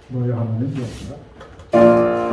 너희 하나님 여호와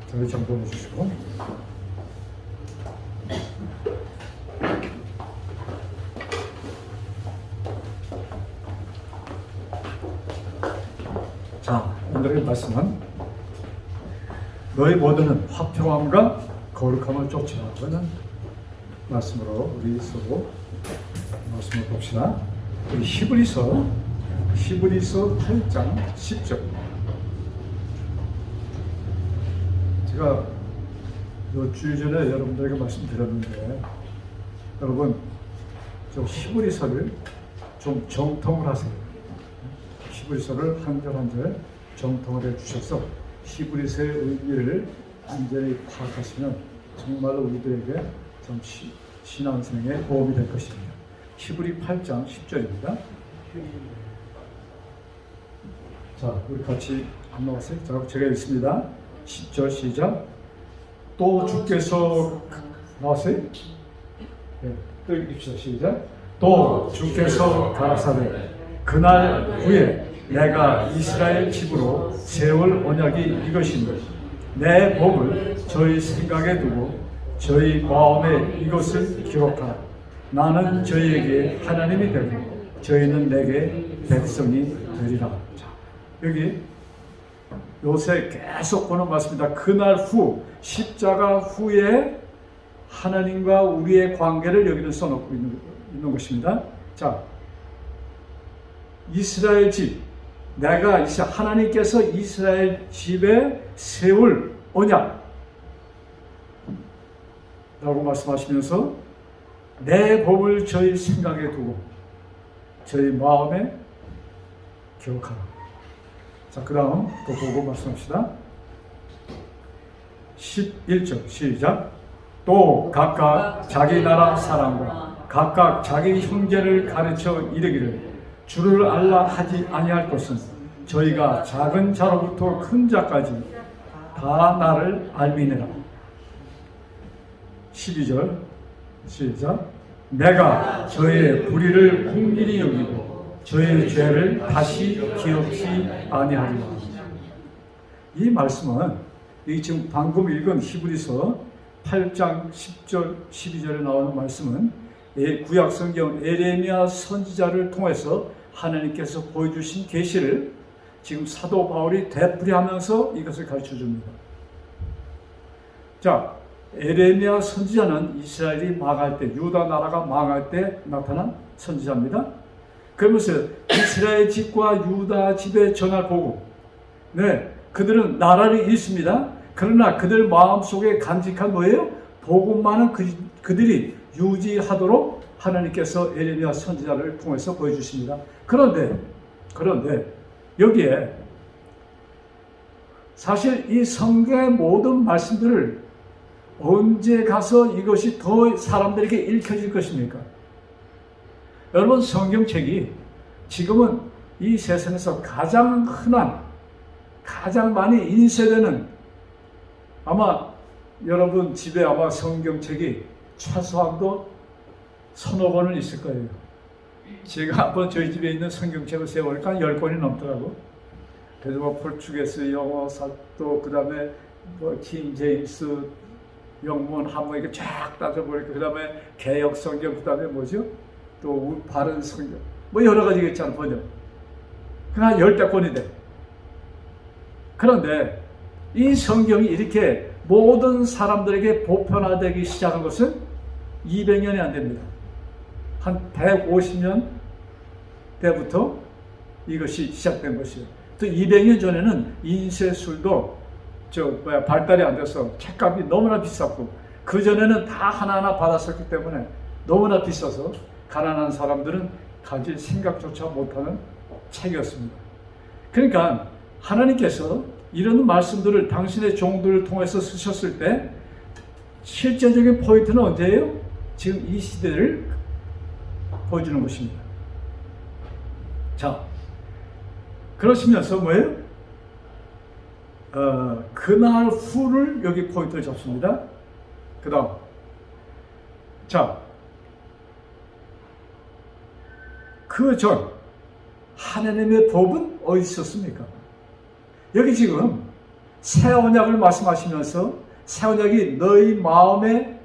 저희 정돈해 주시고 자, 오늘의 말씀은 너희 모두는 화평함과 거룩함을 쫓으라는 말씀으로 우리 서로 말씀을 봅시다. 우리 히브리서 8장 10절. 제가 몇 주 전에 여러분들에게 말씀드렸는데, 여러분 좀 히브리서를 좀 정통을 하세요. 히브리서를 한 절 한 절 정통을 해주셔서 히브리서의 의미를 완전히 파악하시면 정말로 우리들에게 좀 신앙생에 도움이 될 것입니다. 히브리 8장 10절입니다. 자, 우리 같이 안 나왔어요? 자, 제가 읽습니다. 10절 시작. 또 주께서 나왔어요? 네, 또 읽읍시다. 시작. 또 주께서 가라사대 그날 후에 내가 이스라엘 집으로 세울 언약이 이것이니 내 법을 저희 생각에 두고 저희 마음에 이것을 기록하라. 나는 저희에게 하나님이 되고 저희는 내게 백성이 되리라. 자, 여기 요새 계속 보는 말씀입니다. 그날 후, 십자가 후에 하나님과 우리의 관계를 여기는 써놓고 있는 것입니다. 자, 이스라엘 집, 내가 하나님께서 이스라엘 집에 세울 언약 라고 말씀하시면서 내 법을 저희 생각에 두고 저희 마음에 기억하라. 자, 그 다음 또 보고 말씀합시다. 11절 시작. 또 각각 자기 나라 사람과 각각 자기 형제를 가르쳐 이르기를 주를 알라 하지 아니할 것은 저희가 작은 자로부터 큰 자까지 다 나를 알미니라. 12절 시작. 내가 저의 불의를 공길히 여기고 저의 죄를 다시 기억지 아니하리라. 이 말씀은 이 지금 방금 읽은 히브리서 8장 10절 12절에 나오는 말씀은 구약성경 에레미야 선지자를 통해서 하나님께서 보여주신 계시를 지금 사도 바울이 되풀이하면서 이것을 가르쳐줍니다. 자, 에레미야 선지자는 이스라엘이 망할 때, 유다 나라가 망할 때 나타난 선지자입니다. 그러면서 이스라엘 집과 유다 집의 전할 복음, 그들은 나라를 잃습니다. 그러나 그들 마음속에 간직한 뭐예요? 복음만은 그들이 유지하도록 하나님께서 에레미야 선지자를 통해서 보여주십니다. 그런데 여기에 사실 이 성경의 모든 말씀들을 언제 가서 이것이 더 사람들에게 읽혀질 것입니까? 여러분, 성경책이 지금은 이 세상에서 가장 흔한, 가장 많이 인쇄되는, 아마 여러분 집에 아마 성경책이 최소한도 서너 권은 있을 거예요. 제가 한번 저희 집에 있는 성경책을 세보니까 10권이 넘더라고. 그래서 뭐 포르투게스, 영어, 또 그 다음에 뭐 킹 제임스, 영문, 한문 이렇게 쫙 따져보니까 그 다음에 개역 성경, 그 다음에 뭐죠? 또 바른 성경, 뭐 여러 가지가 있잖아, 번역. 그냥 10권이 돼. 그런데 이 성경이 이렇게 모든 사람들에게 보편화되기 시작한 것은 200년이 안 됩니다. 한 150년 때부터 이것이 시작된 것이에요. 또 200년 전에는 인쇄술도 발달이 안 돼서 책값이 너무나 비쌌고, 그 전에는 다 하나하나 받았었기 때문에 너무나 비싸서 가난한 사람들은 가질 생각조차 못하는 책이었습니다. 그러니까 하나님께서 이런 말씀들을 당신의 종들을 통해서 쓰셨을 때 실제적인 포인트는 언제예요? 지금 이 시대를 보여주는 것입니다. 자, 그러시면서 뭐예요? 그날 후를 여기 포인트를 잡습니다. 그 다음, 자, 그 전 하나님의 법은 어디 있었습니까? 여기 지금 새 언약을 말씀하시면서 새 언약이 너희 마음의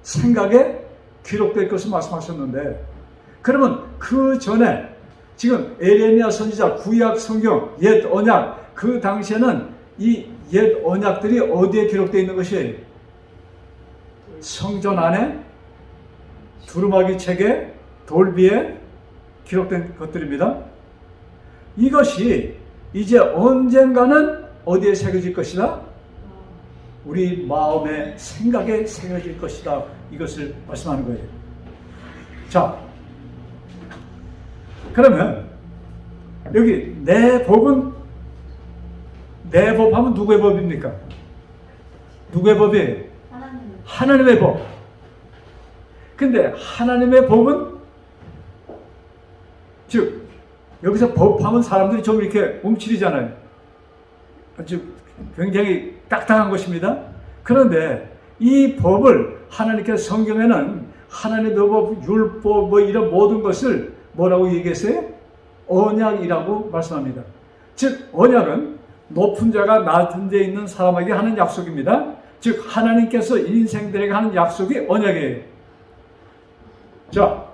생각에 기록될 것을 말씀하셨는데, 그러면 그 전에 지금 에레미야 선지자, 구약 성경, 옛 언약, 그 당시에는 이 옛 언약들이 어디에 기록되어 있는 것이에요? 성전 안에, 두루마기 책에, 돌비에 기록된 것들입니다. 이것이 이제 언젠가는 어디에 새겨질 것이다? 우리 마음의 생각에 새겨질 것이다. 이것을 말씀하는 거예요. 자, 그러면 여기 내 법은, 내 법하면 누구의 법입니까? 누구의 법이에요? 하나님의 법. 근데 하나님의 법은, 즉 여기서 법하면 사람들이 좀 이렇게 움츠리잖아요. 아주 굉장히 딱딱한 것입니다. 그런데 이 법을 하나님께서 성경에는 하나님의 법, 율법, 뭐 이런 모든 것을 뭐라고 얘기했어요? 언약이라고 말씀합니다. 즉 언약은 높은 자가 낮은 데 있는 사람에게 하는 약속입니다. 즉 하나님께서 인생들에게 하는 약속이 언약이에요. 자,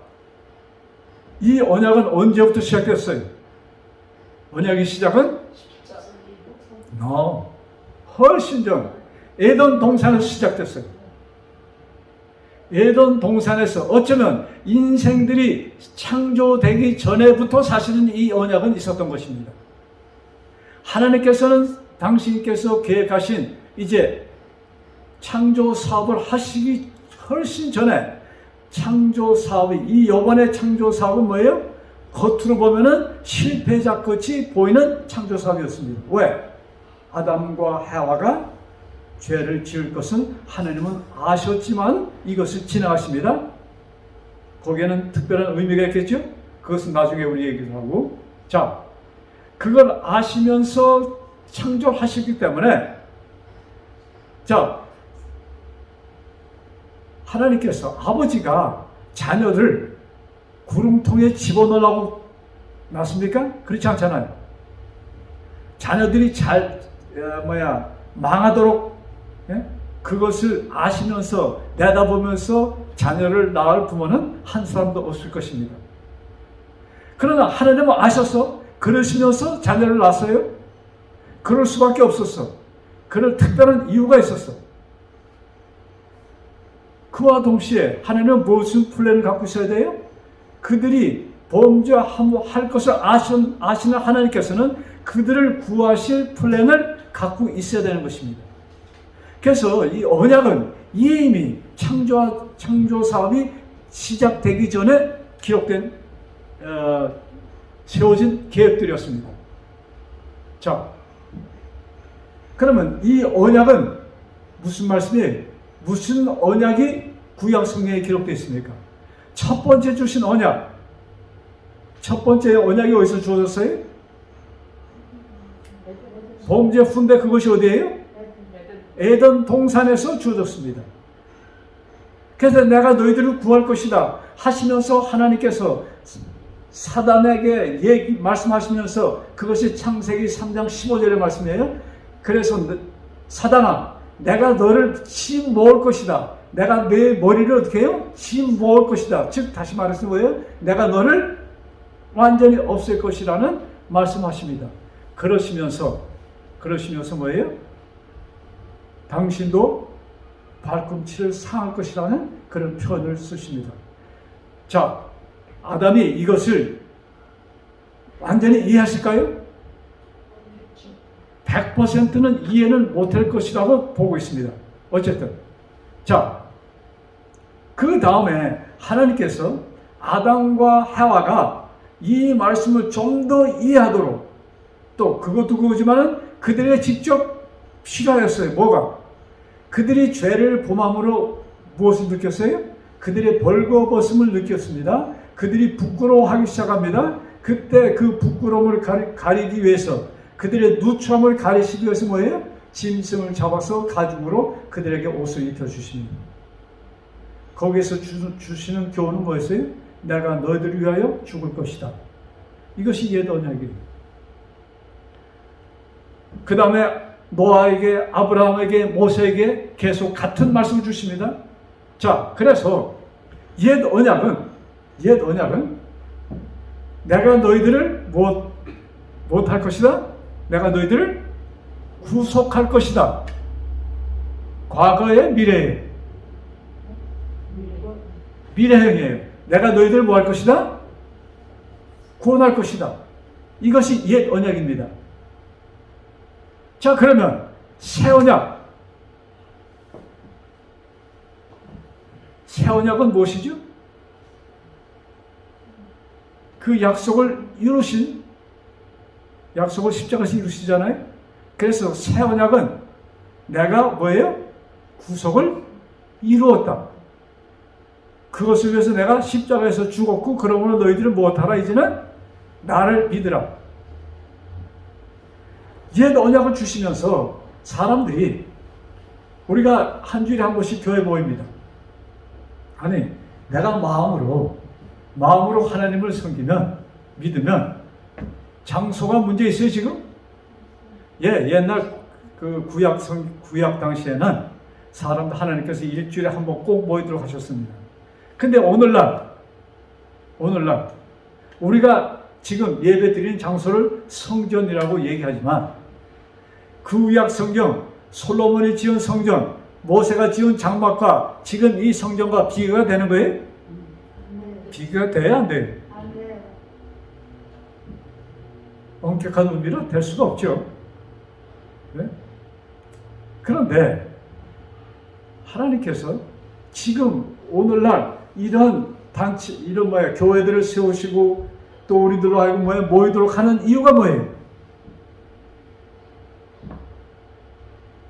이 언약은 언제부터 시작됐어요? 언약의 시작은 훨씬 전 에덴 동산에서 시작됐어요. 에덴 동산에서 어쩌면 인생들이 창조되기 전에부터 사실은 이 언약은 있었던 것입니다. 하나님께서는 당신께서 계획하신 이제 창조 사업을 하시기 훨씬 전에 창조 사업이, 이 요번의 창조 사업은 뭐예요? 겉으로 보면은 실패자 끝이 보이는 창조 사업이었습니다. 왜? 아담과 해와가 죄를 지을 것은 하나님은 아셨지만 이것을 지나가십니다. 거기에는 특별한 의미가 있겠죠? 그것은 나중에 우리 얘기를 하고. 자, 그걸 아시면서 창조하셨기 때문에, 자, 하나님께서 아버지가 자녀를 구름통에 집어넣으라고 놨습니까? 그렇지 않잖아요. 자녀들이 망하도록, 예? 그것을 아시면서 내다보면서 자녀를 낳을 부모는 한 사람도 없을 것입니다. 그러나 하나님은 아셔서 그러시면서 자녀를 낳았어요? 그럴 수밖에 없었어. 그럴 특별한 이유가 있었어. 그와 동시에 하나님은 무슨 플랜을 갖고 있어야 돼요? 그들이 범죄할 것을 아시는 하나님께서는 그들을 구하실 플랜을 갖고 있어야 되는 것입니다. 그래서 이 언약은 이미 창조 사업이 시작되기 전에 기록된 세워진 계획들이었습니다. 자, 그러면 이 언약은 무슨 말씀이에요? 무슨 언약이 구약 성경에 기록되어 있습니까? 첫 번째 주신 언약, 첫 번째 언약이 어디서 주어졌어요? 범죄 훈대, 그것이 어디예요? 에덴 동산에서 주어졌습니다. 그래서 내가 너희들을 구할 것이다 하시면서 하나님께서 사단에게 말씀하시면서, 그것이 창세기 3장 15절의 말씀이에요. 그래서 사단아, 내가 너를 침 모을 것이다. 내가 내 머리를 어떻게 해요? 침 모을 것이다. 즉 다시 말해서 뭐예요? 내가 너를 완전히 없앨 것이라는 말씀하십니다. 그러시면서 뭐예요? 당신도 발꿈치를 상할 것이라는 그런 표현을 쓰십니다. 자, 아담이 이것을 완전히 이해하실까요? 100%는 이해는 못할 것이라고 보고 있습니다. 어쨌든, 자, 그 다음에 하나님께서 아담과 하와가 이 말씀을 좀 더 이해하도록, 또 그것도 그거지만은 그들에게 직접 필요하였어요. 뭐가? 그들이 죄를 범함으로 무엇을 느꼈어요? 그들의 벌거벗음을 느꼈습니다. 그들이 부끄러워하기 시작합니다. 그때 그 부끄러움을 가리기 위해서, 그들의 누추함을 가리시기 위해서 뭐예요? 짐승을 잡아서 가죽으로 그들에게 옷을 입혀주십니다. 거기에서 주시는 교훈은 뭐였어요? 내가 너희들을 위하여 죽을 것이다. 이것이 옛 언약이에요. 그 다음에 노아에게, 아브라함에게, 모세에게 계속 같은 말씀을 주십니다. 자, 그래서 옛 언약은 내가 너희들을 못할 것이다. 내가 너희들을 구속할 것이다. 과거의 미래예요. 미래형이에요. 내가 너희들을 뭐 할 것이다? 구원할 것이다. 이것이 옛 언약입니다. 자, 그러면 새 언약. 새 언약은 무엇이죠? 그 약속을 십자가에서 이루시잖아요. 그래서 새 언약은 내가 뭐예요? 구속을 이루었다. 그것을 위해서 내가 십자가에서 죽었고, 그러므로 너희들은 무엇하라? 이제는 나를 믿으라. 옛 언약을 주시면서 사람들이, 우리가 한 주일에 한 번씩 교회 모입니다. 아니, 내가 마음으로 하나님을 섬기면, 믿으면 장소가 문제 있어요, 지금? 옛날 그 구약 당시에는 사람들 하나님께서 일주일에 한 번 꼭 모이도록 하셨습니다. 근데 오늘날 우리가 지금 예배 드리는 장소를 성전이라고 얘기하지만, 구약 성경, 솔로몬이 지은 성전, 모세가 지은 장막과 지금 이 성전과 비교가 되는 거예요? 비교가 돼야 안 돼요? 안 돼요. 엄격한 의미로 될 수가 없죠. 네? 그런데 하나님께서 지금 오늘날 이런 단체, 교회들을 세우시고 또 우리들로 하여금 모이도록 하는 이유가 뭐예요?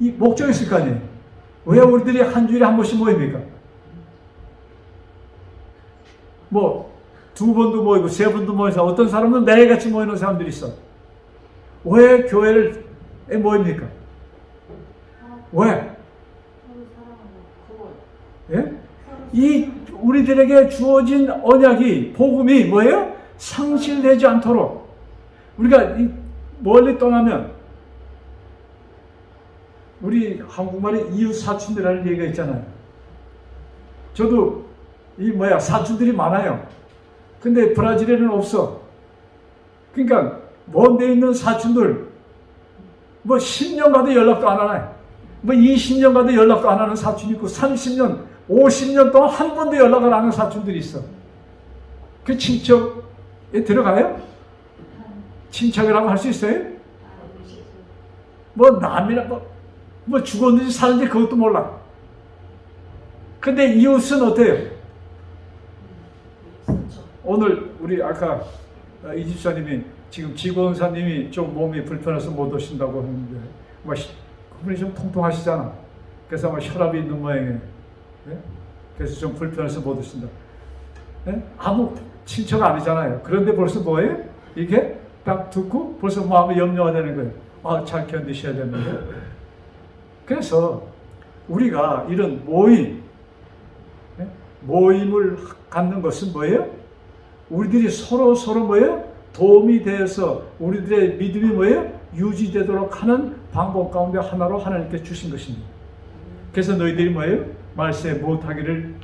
이 목적이 있을 거 아니에요. 왜 우리들이 한 주일에 한 번씩 모입니까? 뭐, 2번도 모이고, 3번도 모여서 어떤 사람은 매일같이 모이는 사람들이 있어. 왜 교회를 모입니까? 왜? 예? 이 우리들에게 주어진 언약이, 복음이 뭐예요? 상실되지 않도록. 우리가 멀리 떠나면, 우리 한국말에 이웃 사촌들이라는 얘기가 있잖아요. 저도 사촌들이 많아요. 근데 브라질에는 없어. 그러니까 먼 데 있는 사촌들 10년 가도 연락도 안 하나요? 20년 가도 연락도 안 하는 사촌이 있고 30년, 50년 동안 한 번도 연락을 안 하는 사촌들이 있어. 그 친척에 들어가요? 친척이라고 할 수 있어요? 남이나 죽었는지 사는지 그것도 몰라. 근데 이웃은 어때요? 오늘 우리 아까 이 집사님이 지금 지권사님이 좀 몸이 불편해서 못 오신다고 하는데 그분이 좀 통통하시잖아. 그래서 혈압이 있는 모양이에요. 네? 그래서 좀 불편해서 못 오신다. 네? 아무 친척 아니잖아요. 그런데 벌써 뭐예요? 이게 딱 듣고 벌써 마음이 염려가 되는 거예요. 잘 견디셔야 되는데. 그래서 우리가 이런 모임을 갖는 것은 뭐예요? 우리들이 서로 뭐예요? 도움이 되어서 우리들의 믿음이 뭐예요? 유지되도록 하는 방법 가운데 하나로 하나님께 주신 것입니다. 그래서 너희들이 뭐예요? 말세 못하기를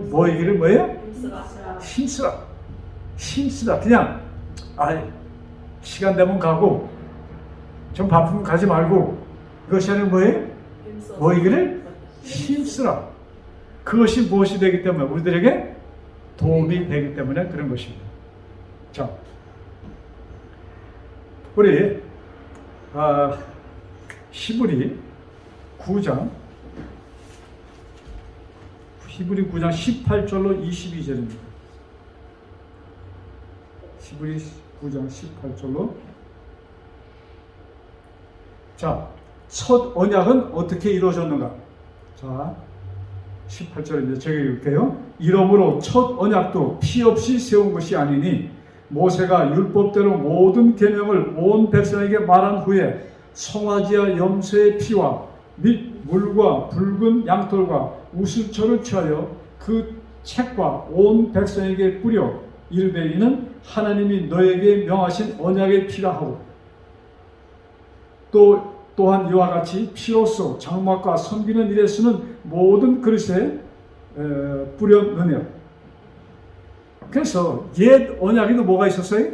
모이기를 뭐예요? 힘쓰라. 그냥 시간 되면 가고 좀 바쁘면 가지 말고 그것이 아니라 뭐예요? 모이기를 힘쓰라. 그것이 무엇이 되기 때문에 우리들에게 도움이 되기 때문에 그런 것입니다. 자, 우리 히브리 9장 18절로 22절입니다. 히브리 9장 18절로. 자, 첫 언약은 어떻게 이루어졌는가? 자, 18절인데 제가 읽을게요. 이러므로 첫 언약도 피 없이 세운 것이 아니니 모세가 율법대로 모든 계명을 온 백성에게 말한 후에 송아지와 염소의 피와 및 물과 붉은 양털과 우슬초를 취하여 그 책과 온 백성에게 뿌려 이르되 이는 하나님이 너에게 명하신 언약의 피라 하고 또한 이와 같이 피로써 장막과 섬기는 일에 쓰는 모든 그릇에 뿌렸느냐. 그래서 옛 언약에도 뭐가 있었어요?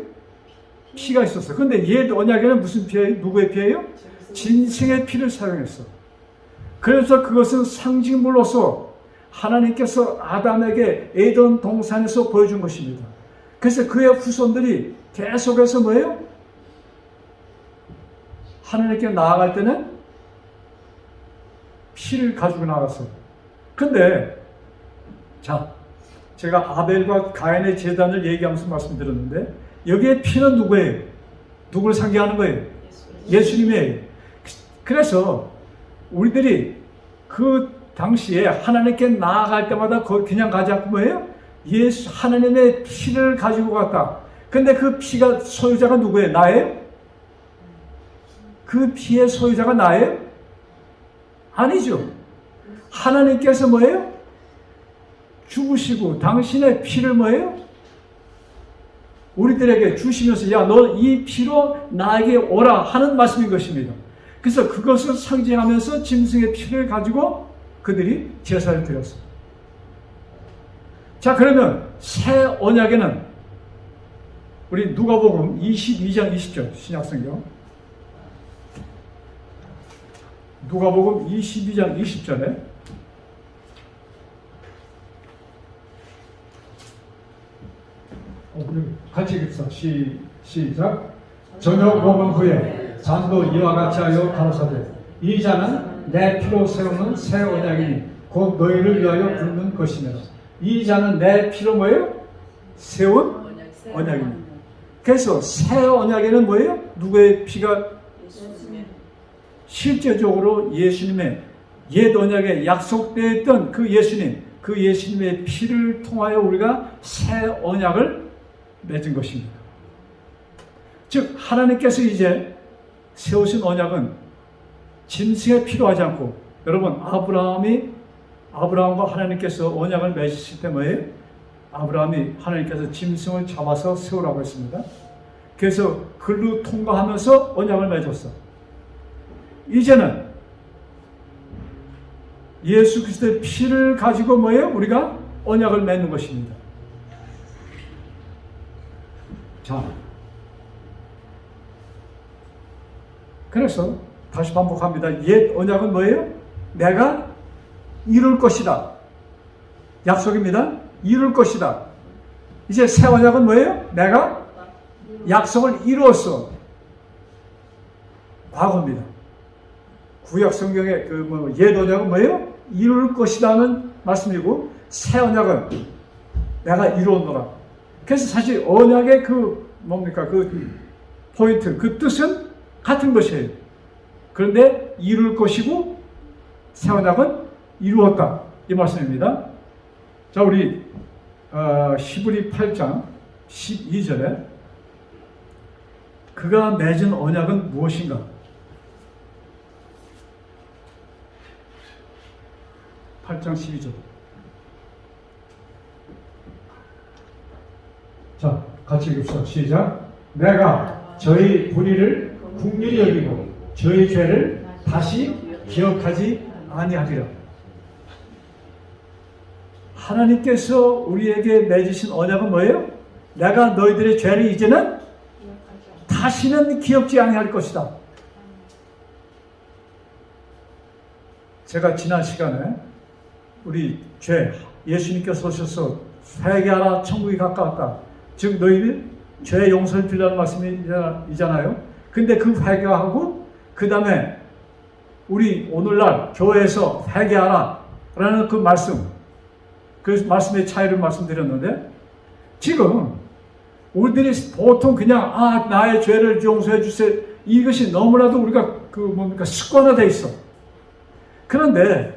피가 있었어요. 근데 옛 언약에는 무슨 피예요? 누구의 피예요? 짐승의 피를 사용했어. 그래서 그것은 상징물로서 하나님께서 아담에게 에덴 동산에서 보여준 것입니다. 그래서 그의 후손들이 계속해서 뭐예요? 하나님께 나아갈 때는 피를 가지고 나갔어요. 근데 자, 제가 아벨과 가인의 제단을 얘기하면서 말씀드렸는데 여기에 피는 누구예요? 누구를 상징하는 거예요? 예수님이에요. 그래서 우리들이 그 당시에 하나님께 나아갈 때마다 그냥 가지 않고 뭐예요? 하나님의 피를 가지고 갔다. 근데 그 피가 소유자가 누구예요? 나예요? 그 피의 소유자가 나예요? 아니죠. 하나님께서 뭐예요? 죽으시고 당신의 피를 뭐예요? 우리들에게 주시면서 야, 너 이 피로 나에게 오라 하는 말씀인 것입니다. 그래서 그것을 상징하면서 짐승의 피를 가지고 그들이 제사를 드렸어요. 자, 그러면 새 언약에는 우리 누가복음 22장 20절 신약성경 누가복음 22장 20절에 같이 읽읍시다. 시작. 저녁 먹은 후에 잔도 이와 같이 하여 가로사대 이 잔은 내 피로 세우는 새 언약이니 곧 너희를 위하여 붓는 것이니라. 이 잔은 내 피로 뭐예요? 세운 언약입니다. 그래서 새 언약에는 뭐예요? 누구의 피가? 실제적으로 예수님의 옛 언약에 약속되었던 그 예수님의 피를 통하여 우리가 새 언약을 맺은 것입니다. 즉 하나님께서 이제 세우신 언약은 짐승에 필요하지 않고, 여러분 아브라함과 하나님께서 언약을 맺으실 때 뭐예요? 아브라함이 하나님께서 짐승을 잡아서 세우라고 했습니다. 그래서 글로 통과하면서 언약을 맺었어. 이제는 예수 그리스도의 피를 가지고 뭐예요? 우리가 언약을 맺는 것입니다. 자, 그래서 다시 반복합니다. 옛 언약은 뭐예요? 내가 이룰 것이다. 약속입니다. 이룰 것이다. 이제 새 언약은 뭐예요? 내가 약속을 이루었어. 과거입니다. 구약 성경의 옛 언약은 뭐예요? 이룰 것이라는 말씀이고, 새 언약은 내가 이루었노라. 그래서 사실 언약의 그 포인트, 그 뜻은 같은 것이에요. 그런데 이룰 것이고 새 언약은 이루었다, 이 말씀입니다. 자, 우리 히브리 8장 12절에 그가 맺은 언약은 무엇인가? 8장 12절. 자, 같이 읽읍시다. 시작. 내가 저희 불의를 긍휼히 여기고 저희 죄를 다시 기억하지 아니하리라. 하나님께서 우리에게 맺으신 언약은 뭐예요? 내가 너희들의 죄를 이제는 다시는 기억지 아니할 것이다. 제가 지난 시간에 우리 죄, 예수님께서 오셔서 회개하라, 천국이 가까웠다. 즉 너희들 죄 용서를 빌라는 말씀이잖아요. 근데 그 회개하고 그 다음에 우리 오늘날 교회에서 회개하라 라는 그 말씀의 차이를 말씀드렸는데, 지금 우리들이 보통 그냥 나의 죄를 용서해 주세요, 이것이 너무나도 우리가 습관화되어 있어. 그런데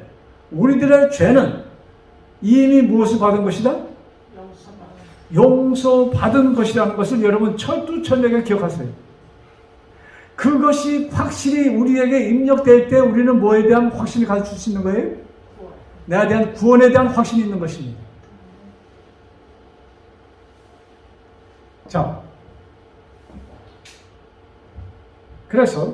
우리들의 죄는 이미 무엇을 받은 것이다? 용서받은 것이라는 것을 여러분 철두철미하게 기억하세요. 그것이 확실히 우리에게 입력될 때 우리는 뭐에 대한 확신을 가질 수 있는 거예요? 내가 대한 구원에 대한 확신이 있는 것입니다. 자, 그래서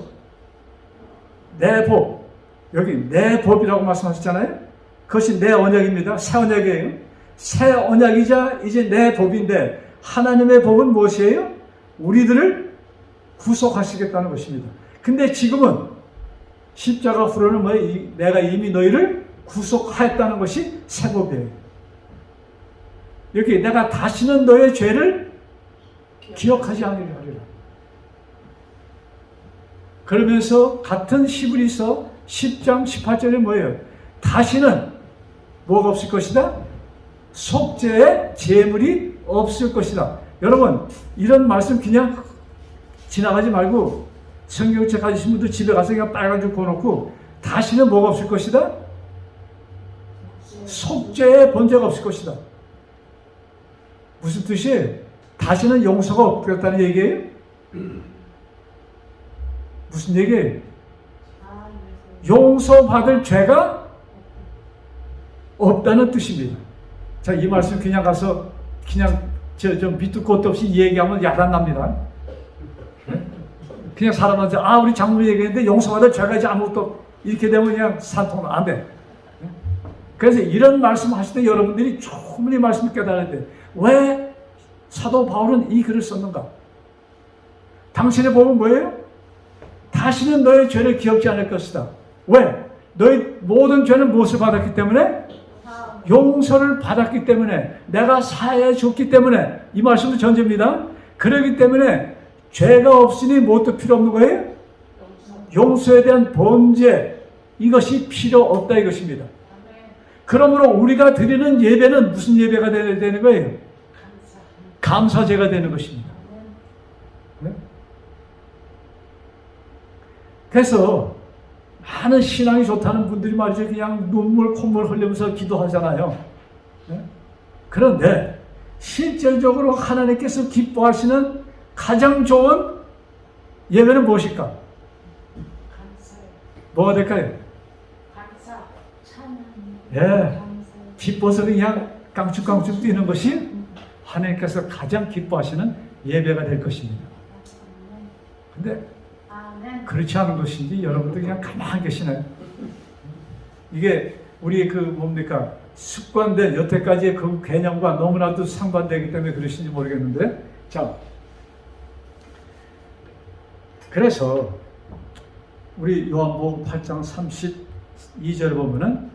내 법, 여기 내 법이라고 말씀하셨잖아요. 그것이 내 언약입니다. 새 언약이에요. 새 언약이자 이제 내 법인데, 하나님의 법은 무엇이에요? 우리들을 구속하시겠다는 것입니다. 근데 지금은 십자가 후로는 뭐예요? 내가 이미 너희를 구속하였다는 것이 새 법이에요. 여기 내가 다시는 너의 죄를 기억하지 않으리라. 그러면서 같은 히브리서 10장 18절에 뭐예요? 다시는 뭐가 없을 것이다? 속죄의 제물이 없을 것이다. 여러분, 이런 말씀 그냥 지나가지 말고 성경책 가지신 분들 집에 가서 그냥 빨간줄 그어놓고 다시는 뭐가 없을 것이다? 속죄의 번제가 없을 것이다. 무슨 뜻이에요? 다시는 용서가 없겠다는 얘기예요? 무슨 얘기예요? 용서받을 죄가 없다는 뜻입니다. 자, 이 말씀 그냥 가서 그냥 좀 밑도 끝도 없이 얘기하면 야단납니다. 그냥 사람한테 우리 장로님 얘기했는데 용서받을 죄가 이제 아무것도, 이렇게 되면 그냥 산통은 안 돼. 그래서 이런 말씀 하실 때 여러분들이 충분히 말씀을 깨달아야 돼. 왜 사도 바울은 이 글을 썼는가? 당신의 법은 뭐예요? 다시는 너의 죄를 기억지 않을 것이다. 왜? 너의 모든 죄는 무엇을 받았기 때문에? 용서를 받았기 때문에, 내가 사해 줬기 때문에, 이 말씀도 전제입니다. 그렇기 때문에 죄가 없으니 무엇도 필요 없는 거예요? 용서에 대한 번제, 이것이 필요 없다 이것입니다. 그러므로 우리가 드리는 예배는 무슨 예배가 되는 거예요? 감사제가 되는 것입니다. 네? 그래서 많은 신앙이 좋다는 분들이 말이죠. 그냥 눈물, 콧물 흘리면서 기도하잖아요. 네? 그런데 실질적으로 하나님께서 기뻐하시는 가장 좋은 예배는 무엇일까? 감사요. 뭐가 될까요? 감사. 찬양. 예. 감사. 기뻐서 그냥 깡충깡충 뛰는 것이 하나님께서 가장 기뻐하시는 예배가 될 것입니다. 근데 아멘. 그렇지 않은 것인지 여러분들 그냥 가만히 계시나요? 이게 우리 그 뭡니까? 습관된 여태까지의 그 개념과 너무나도 상반되기 때문에 그러신지 모르겠는데, 자, 그래서 우리 요한복음 8장 32절에 보면은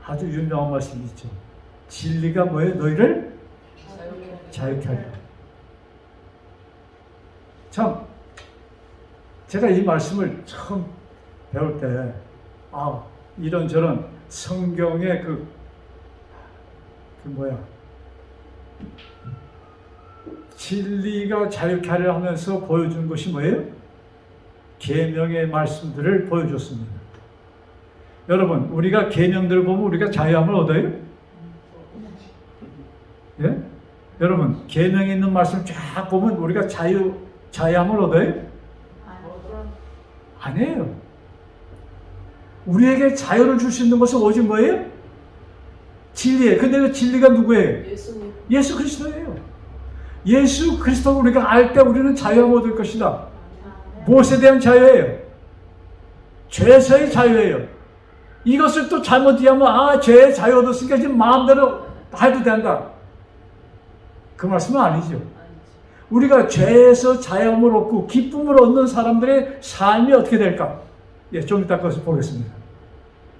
아주 유명한 말씀이 있죠. 진리가 뭐예요? 너희를 자유케 하리라. 참, 제가 이 말씀을 처음 배울 때, 이런저런 성경의 진리가 자유케 하려 하면서 보여준 것이 뭐예요? 계명의 말씀들을 보여줬습니다. 여러분, 우리가 계명들을 보면 우리가 자유함을 얻어요? 예? 여러분, 계명에 있는 말씀 쫙 보면 우리가 자유함을 얻어요? 아니에요. 우리에게 자유를 줄 수 있는 것은 오직 뭐예요? 진리예요. 근데 그 진리가 누구예요? 예수님. 예수 그리스도예요. 예수 그리스도를 우리가 알 때 우리는 자유함을 얻을 것이다. 무엇에 대한 자유예요? 죄에서의 자유예요. 이것을 또 잘못 이해하면 죄의 자유 얻었으니까 지금 마음대로 해도 된다. 그 말씀은 아니죠. 우리가 죄에서 자유함을 얻고 기쁨을 얻는 사람들의 삶이 어떻게 될까? 예, 좀 이따 것을 보겠습니다.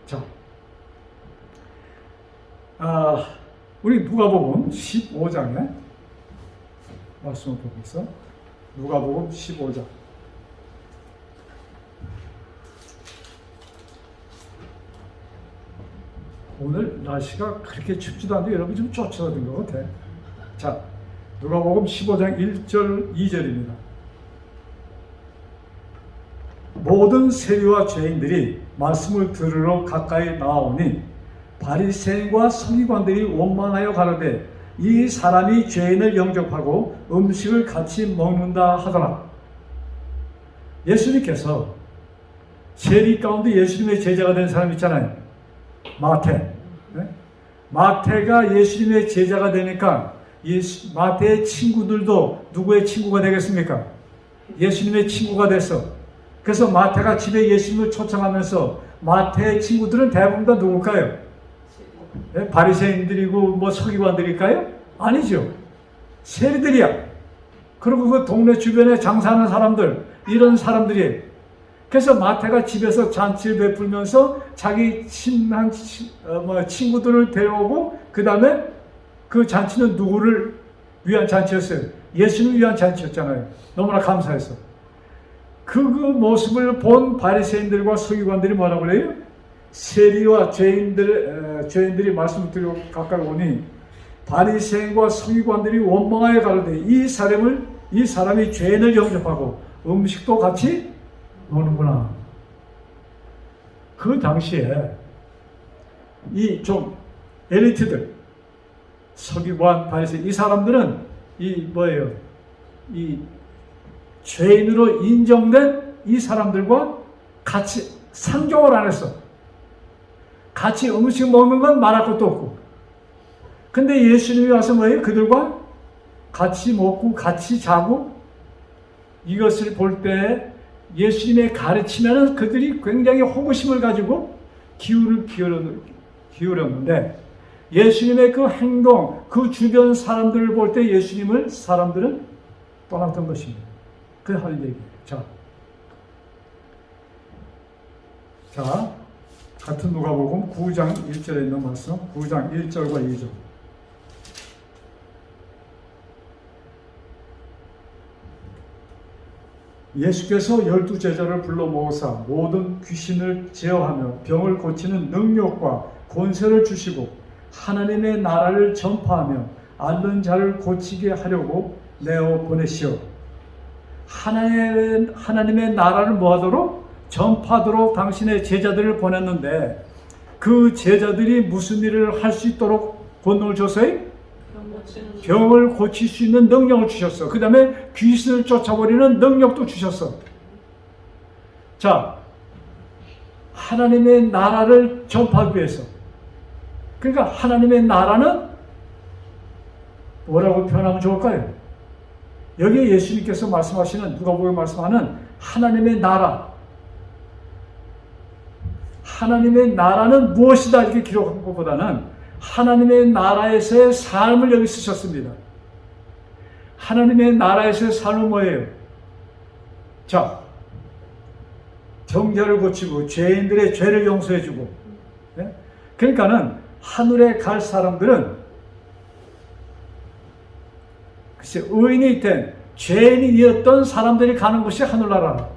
자, 우리 누가복음 15장에 말씀을 보고 있어. 누가복음 15장. 오늘 날씨가 그렇게 춥지도 않은데 여러분 좀 쫓아든 것 같아. 자, 누가복음 15장 1절 2절입니다. 모든 세리와 죄인들이 말씀을 들으러 가까이 나오니 바리새인과 서기관들이 원망하여 가로되 이 사람이 죄인을 영접하고 음식을 같이 먹는다 하더라. 예수님께서 세리 가운데 예수님의 제자가 된 사람 있잖아요. 마태. 네? 마태가 예수님의 제자가 되니까 마태의 친구들도 누구의 친구가 되겠습니까? 예수님의 친구가 됐어. 그래서 마태가 집에 예수님을 초청하면서 마태의 친구들은 대부분 다 누굴까요? 네? 바리새인들이고 뭐 서기관들일까요? 아니죠. 세리들이야. 그리고 그 동네 주변에 장사하는 사람들, 이런 사람들이. 그래서 마태가 집에서 잔치를 베풀면서 자기 친한 친구들을 데려오고 그 다음에 그 잔치는 누구를 위한 잔치였어요? 예수님을 위한 잔치였잖아요. 너무나 감사해서. 그 모습을 본 바리새인들과 서기관들이 뭐라고 그래요? 세리와 죄인들이 말씀을 드리고 가까이 오니 바리새인과 서기관들이 원망하여 가로되 이 사람이 죄인을 영접하고 음식도 같이 먹는구나. 그 당시에 이 좀 엘리트들, 서기관, 바리새인 이 사람들은 이 죄인으로 인정된 이 사람들과 같이 상종을 안 했어. 같이 음식 먹는 건 말할 것도 없고. 근데 예수님이 와서 그들과 같이 먹고 같이 자고 이것을 볼 때 예수님의 가르치면은 그들이 굉장히 호기심을 가지고 기울였는데 예수님의 그 행동, 그 주변 사람들을 볼 때 사람들은 떠났던 것입니다. 그 하는 얘기예요. 자, 같은 누가복음 9장 1절에 있는 말씀, 9장 1절과 2절. 예수께서 12제자를 불러 모으사 모든 귀신을 제어하며 병을 고치는 능력과 권세를 주시고 하나님의 나라를 전파하며 앓는 자를 고치게 하려고 내어 보내시오. 하나님의 나라를 뭐하도록? 전파도록 당신의 제자들을 보냈는데 그 제자들이 무슨 일을 할 수 있도록 권능을 줬어요? 병을 고칠 수 있는 능력을 주셨어. 그 다음에 귀신을 쫓아버리는 능력도 주셨어. 자, 하나님의 나라를 전파하기 위해서. 그러니까 하나님의 나라는 뭐라고 표현하면 좋을까요? 여기에 예수님께서 말씀하시는, 누가복음에 말씀하는 하나님의 나라. 하나님의 나라는 무엇이다 이렇게 기록한 것보다는 하나님의 나라에서의 삶을 여기 쓰셨습니다. 하나님의 나라에서의 삶은 뭐예요? 자, 정죄를 고치고 죄인들의 죄를 용서해주고, 네? 그러니까는 하늘에 갈 사람들은 글쎄 의인이 된 죄인이었던 사람들이 가는 곳이 하늘나라.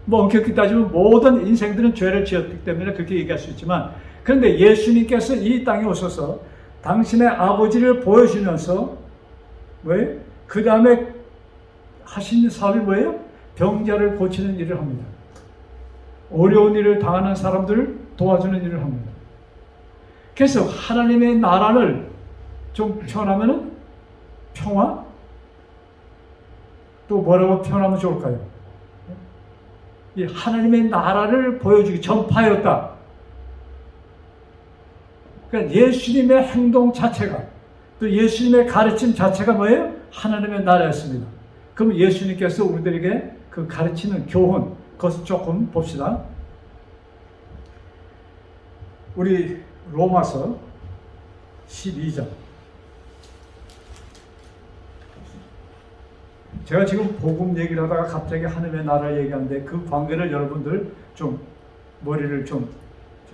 뭐 엄격히 따지면 모든 인생들은 죄를 지었기 때문에 그렇게 얘기할 수 있지만, 그런데 예수님께서 이 땅에 오셔서 당신의 아버지를 보여주면서 뭐예요? 그 다음에 하신 사업이 뭐예요? 병자를 고치는 일을 합니다. 어려운 일을 당하는 사람들을 도와주는 일을 합니다. 그래서 하나님의 나라를 좀 표현하면은 평화? 또 뭐라고 표현하면 좋을까요? 이 하나님의 나라를 보여주기, 전파였다. 그러니까 예수님의 행동 자체가, 또 예수님의 가르침 자체가 뭐예요? 하나님의 나라였습니다. 그럼 예수님께서 우리들에게 그 가르치는 교훈, 그것을 조금 봅시다. 우리 로마서 12장. 제가 지금 복음 얘기를 하다가 갑자기 하나님의 나라 얘기하는데 그 관계를 여러분들 좀 머리를 좀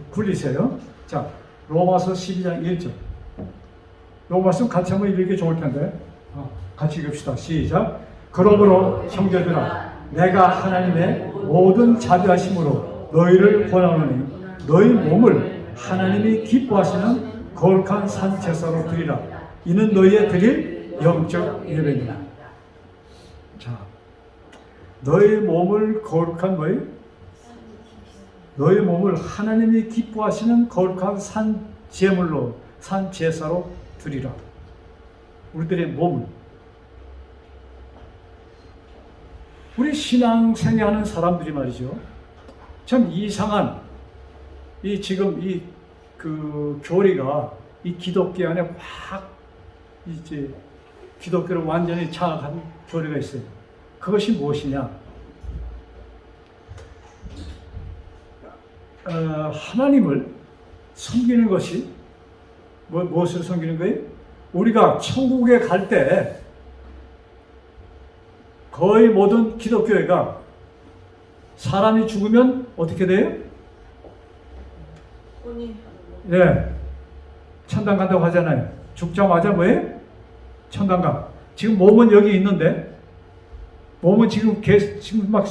굴리세요. 자, 로마서 12장 1절. 로마서 같이 한번 읽기 좋을 텐데 같이 읽읍시다. 시작. 그러므로 형제들아, 내가 하나님의 모든 자비하심으로 너희를 권하노니 너희 몸을 하나님이 기뻐하시는 거룩한 산 제사로 드리라. 이는 너희의 드릴 영적 예배니라. 자, 너희 몸을 거룩한 뭐예요? 너희 몸을 하나님이 기뻐하시는 거룩한 산 제물로, 산 제사로 드리라. 우리들의 몸을. 우리 신앙생활하는 사람들이 말이죠. 참 이상한 이 지금 이 그 교리가 이 기독교 안에 확 이제 기독교를 완전히 장악한 교리가 있어요. 그것이 무엇이냐? 하나님을 섬기는 것이 무엇을 섬기는 거예요? 우리가 천국에 갈 때 거의 모든 기독교회가 사람이 죽으면 어떻게 돼요? 네, 천당 간다고 하잖아요. 죽자마자 뭐예요? 천당 가. 지금 몸은 여기 있는데 몸은 지금 막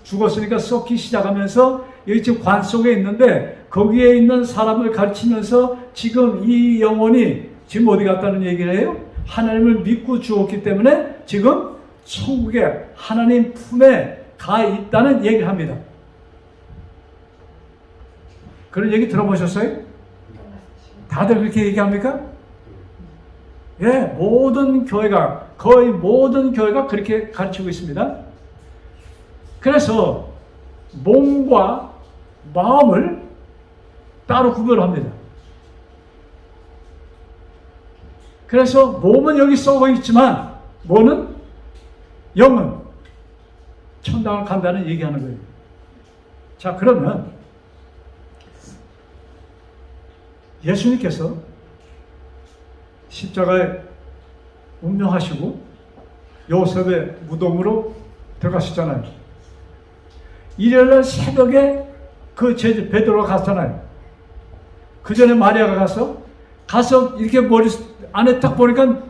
죽었으니까 썩기 시작하면서 여기 지금 관 속에 있는데 거기에 있는 사람을 가르치면서 지금 이 영혼이 지금 어디 갔다는 얘기를 해요? 하나님을 믿고 죽었기 때문에 지금 천국에 하나님 품에 가 있다는 얘기를 합니다. 그런 얘기 들어보셨어요? 다들 그렇게 얘기합니까? 예, 모든 교회가, 거의 모든 교회가 그렇게 가르치고 있습니다. 그래서 몸과 마음을 따로 구별합니다. 그래서 몸은 여기 썩어 있지만 뭐는? 영은 천당을 간다는 얘기하는 거예요. 자, 그러면 예수님께서 십자가에 운명하시고 요셉의 무덤으로 들어가시잖아요. 일요일날 새벽에 그 베드로가 갔잖아요. 그 전에 마리아가 가서 이렇게 머리 안에 딱 보니까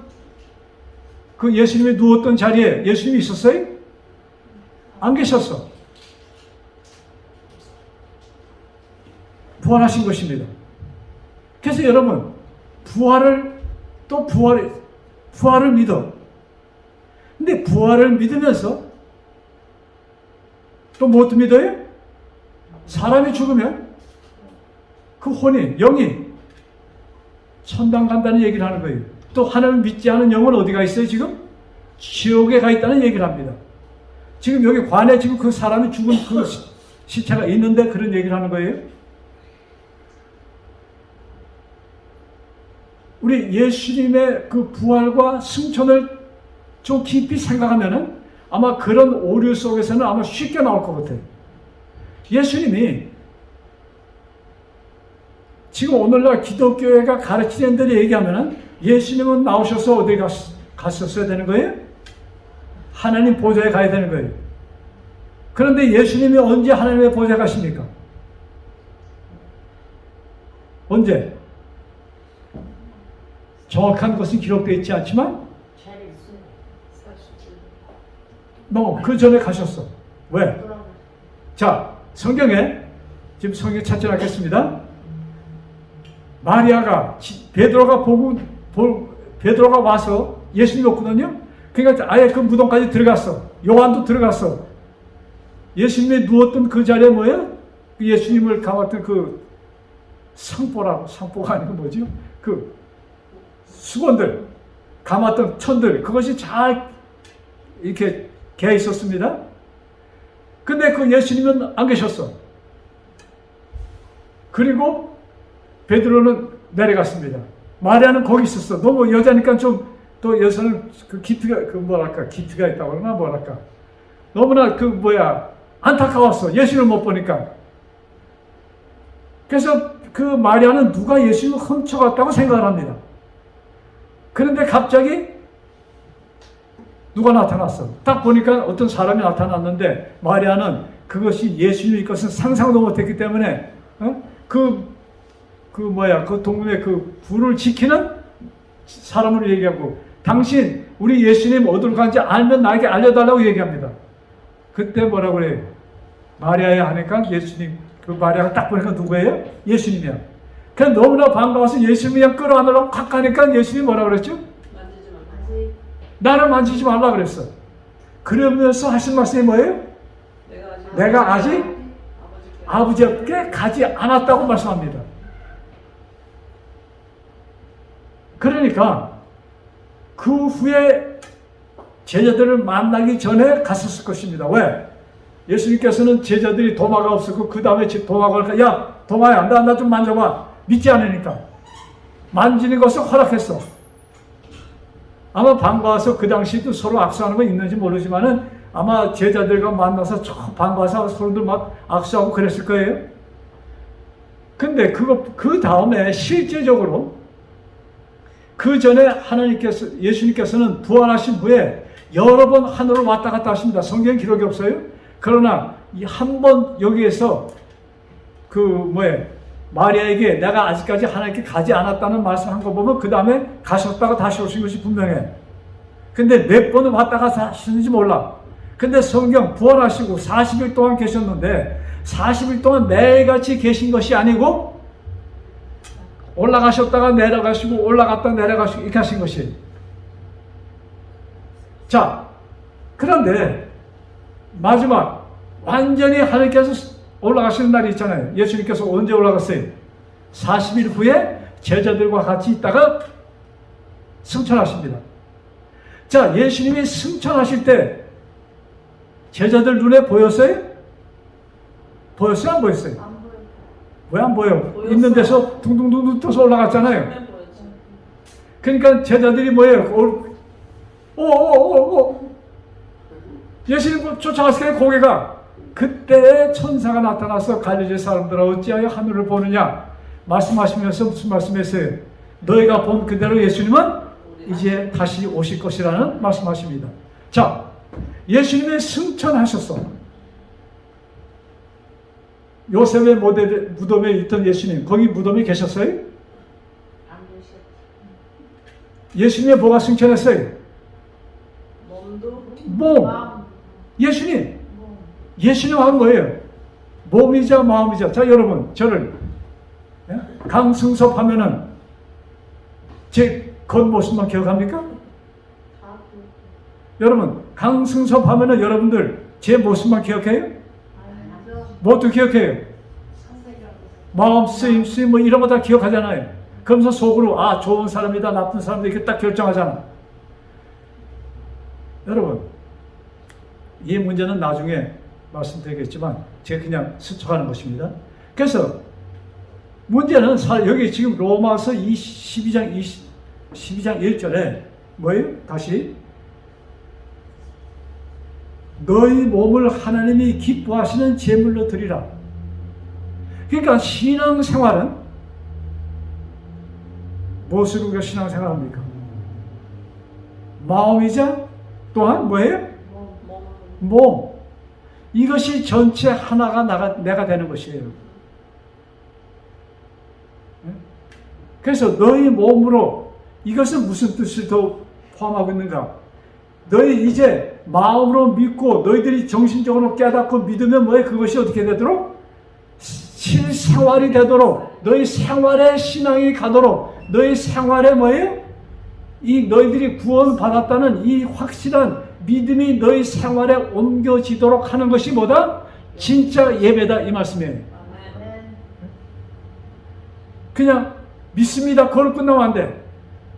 그 예수님이 누웠던 자리에 예수님이 있었어요? 안 계셨어. 부활하신 것입니다. 그래서 여러분, 부활을 믿어. 근데 부활을 믿으면서 또 무엇도 믿어요? 사람이 죽으면 그 혼이, 영이 천당 간다는 얘기를 하는 거예요. 또 하나님을 믿지 않은 영은 어디가 있어요 지금? 지옥에 가 있다는 얘기를 합니다. 지금 여기 관에 지금 그 사람이 죽은 그 시체가 있는데 그런 얘기를 하는 거예요. 우리 예수님의 그 부활과 승천을 좀 깊이 생각하면은 아마 그런 오류 속에서는 아마 쉽게 나올 것 같아요. 예수님이 지금 오늘날 기독교회가 가르치는 대로 얘기하면은 예수님은 나오셔서 어디 갔었어야 되는 거예요? 하나님 보좌에 가야 되는 거예요. 그런데 예수님이 언제 하나님의 보좌에 가십니까? 언제? 정확한 것은 기록되어 있지 않지만 그 전에 가셨어. 왜? 자, 성경에 지금 성경 찾지 않겠습니다. 마리아가 베드로가 와서 예수님 없거든요. 그러니까 아예 그 무덤까지 들어갔어. 요한도 들어갔어. 예수님이 누웠던 그 자리에 뭐예요? 예수님을 감았던 그 상포가 아니고 뭐죠? 그 수건들, 감았던 천들, 그것이 잘 이렇게 개 있었습니다. 근데 그 예수님은 안 계셨어. 그리고 베드로는 내려갔습니다. 마리아는 거기 있었어. 너무 여자니까 좀, 또 여자는 그 기피가 있다고 그러나 뭐랄까. 너무나 안타까웠어. 예수님을 못 보니까. 그래서 그 마리아는 누가 예수님을 훔쳐갔다고 생각을 합니다. 그런데 갑자기 누가 나타났어. 딱 보니까 어떤 사람이 나타났는데 마리아는 그것이 예수님의 것은 상상도 못했기 때문에 그 동문의 그 불을 지키는 사람으로 얘기하고, 당신 우리 예수님 어디로 간지 알면 나에게 알려달라고 얘기합니다. 그때 뭐라고 그래요? 마리아야 하니까 예수님, 그 마리아가 딱 보니까 누구예요? 예수님이야. 그냥 너무나 반가워서 예수님이 그냥 끌어안으려고 확 가니까 예수님이 뭐라고 그랬죠? 나를 만지지 말라 그랬어. 그러면서 하신 말씀이 뭐예요? 내가 아직 아버지께 가지 않았다고 말씀합니다. 그러니까 그 후에 제자들을 만나기 전에 갔었을 것입니다. 왜? 예수님께서는 제자들이 도마가 없었고 그 다음에 도마가 그러니까 야 도마야 나 좀 만져봐. 믿지 않으니까 만지는 것을 허락했어. 아마 반가워서 그 당시에도 서로 악수하는 거 있는지 모르지만은 아마 제자들과 만나서 반가워서 서로들 막 악수하고 그랬을 거예요. 근데 그 다음에 실제적으로 그 전에 예수님께서는 부활하신 후에 여러 번 하늘을 왔다 갔다 하십니다. 성경 기록이 없어요. 그러나 이 한 번 여기에서 마리아에게 내가 아직까지 하나님께 가지 않았다는 말씀한 거 보면 그 다음에 가셨다가 다시 오신 것이 분명해. 근데 몇 번을 왔다가 하시는지 몰라. 근데 성경 부활하시고 40일 동안 계셨는데 40일 동안 매일같이 계신 것이 아니고 올라가셨다가 내려가시고 올라갔다 내려가시고 이렇게 하신 것이. 자, 그런데 마지막 완전히 하나님께서 올라가시는 날이 있잖아요. 예수님께서 언제 올라갔어요? 40일 후에 제자들과 같이 있다가 승천하십니다. 자, 예수님이 승천하실 때 제자들 눈에 보였어요? 보였어요? 안 보였어요? 안 보여. 왜 안 보여? 보였어요. 있는 데서 둥둥둥둥 떠서 올라갔잖아요. 처음엔 보였죠. 그러니까 제자들이 뭐예요? 예수님 쫓아갔을 때 고개가, 그때 천사가 나타나서 갈릴리 사람들아 어찌하여 하늘을 보느냐 말씀하시면서 무슨 말씀했어요? 너희가 본 그대로 예수님은 이제 다시 오실 것이라는 말씀하십니다. 자, 예수님이 승천하셨어. 요셉의 무덤에 있던 예수님, 거기 무덤에 계셨어요? 안 계셨지. 예수님의 뭐가 승천했어요? 몸도 몸. 마음. 예수님. 예수님 하는 뭐예요? 몸이자 마음이자. 자, 여러분, 저를 강승섭 하면은 제 겉모습만 기억합니까? 다 여러분, 강승섭 하면은 여러분들 제 모습만 기억해요? 아니죠. 뭐도 기억해요? 마음 쓰임 뭐 이런 거 다 기억하잖아요. 그러면서 속으로 아 좋은 사람이다 나쁜 사람이다 이렇게 딱 결정하잖아. 여러분 이 문제는 나중에 말씀드리겠지만 제가 그냥 스쳐가는 것입니다. 그래서 문제는 여기 지금 로마서 12장 1절에 뭐예요? 다시 너희 몸을 하나님이 기뻐하시는 제물로 드리라. 그러니까 신앙생활은 무엇으로 우리가 신앙생활합니까? 마음이자 또한 뭐예요? 몸. 이것이 전체 하나가 내가 되는 것이에요. 그래서 너희 몸으로 이것은 무슨 뜻을 더 포함하고 있는가? 너희 이제 마음으로 믿고 너희들이 정신적으로 깨닫고 믿으면 뭐예요? 그것이 어떻게 되도록? 실생활이 되도록 너희 생활에 신앙이 가도록 너희 생활에 뭐예요? 이 너희들이 구원받았다는 이 확실한 믿음이 너희 생활에 옮겨지도록 하는 것이 뭐다? 진짜 예배다 이 말씀이에요. 그냥 믿습니다. 그걸 끝나면 안 돼.